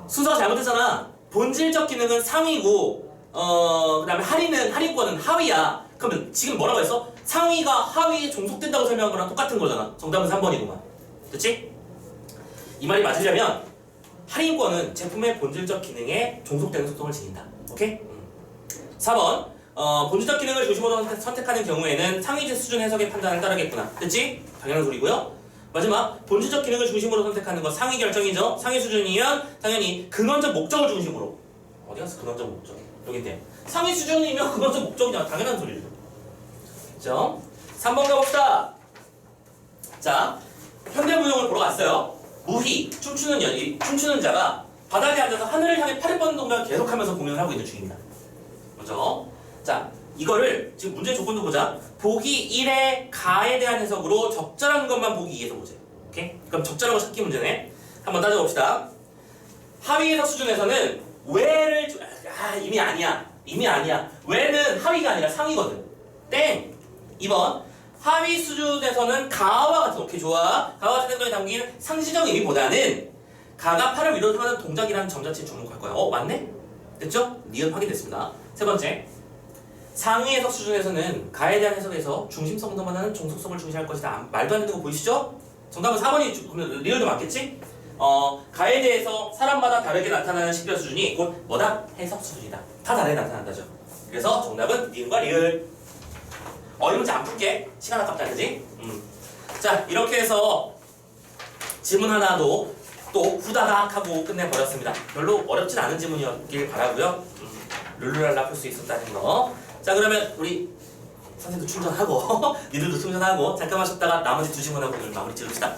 순서가 잘못됐잖아. 본질적 기능은 상위고 그 다음에 할인권은 하위야. 그러면 지금 뭐라고 했어? 상위가 하위에 종속된다고 설명한 거랑 똑같은 거잖아. 정답은 3번이구만. 됐지? 이 말이 맞으려면 할인권은 제품의 본질적 기능에 종속되는 속성을 지닌다. 오케이? 4번 본질적 기능을 중심으로 선택하는 경우에는 상위 수준 해석의 판단을 따르겠구나. 됐지? 당연한 소리고요. 마지막 본질적 기능을 중심으로 선택하는 건 상위 결정이죠. 상위 수준이면 당연히 근원적 목적을 중심으로. 어디 갔어? 근원적 목적. 여기인데 상위 수준이면 근원적 목적이잖아. 당연한 소리죠. 그죠? 3번 가봅시다. 자, 현대무용을 보러 갔어요. 무희, 춤추는 자가 바닥에 앉아서 하늘을 향해 팔을 뻗는 동작을 계속하면서 공연을 하고 있는 중입니다. 그죠? 자, 이거를 지금 문제 조건도 보자. 보기 1의 가에 대한 해석으로 적절한 것만 보기 2에서 보자. 오케이? 그럼 적절한 거 찾기 문제네. 한번 따져봅시다. 하위 해석 수준에서는 왜를 이미 아니야. 왜는 하위가 아니라 상위거든. 땡. 2번 하위 수준에서는 가와 같은 오케이 좋아. 가와 같은 행동에 담긴 상시적 의미보다는 가가 팔을 위로 하는 동작이라는 점 자체에 주목할 거야. 맞네? 됐죠? 니은 확인됐습니다. 세 번째 상위 해석 수준에서는 가에 대한 해석에서 중심성보다는 종속성을 중시할 것이다. 말도 안 되는 거 보이시죠? 정답은 4번이 그러면 리얼도 맞겠지? 가에 대해서 사람마다 다르게 나타나는 식별 수준이 곧 뭐다? 해석 수준이다. 다 다르게 나타난다죠. 그래서 정답은 니은과 리을. 이 문제 안 풀게. 시간 아깝다, 그지? 자, 이렇게 해서 지문 하나도 또 후다닥 하고 끝내버렸습니다. 별로 어렵진 않은 지문이었길 바라고요. 룰루랄라 풀 수 있었다는 거. 자, 그러면 우리 선생님도 충전하고 니들도 충전하고 잠깐만 쉬었다가 나머지 두 지문하고 오늘 마무리 지읍시다.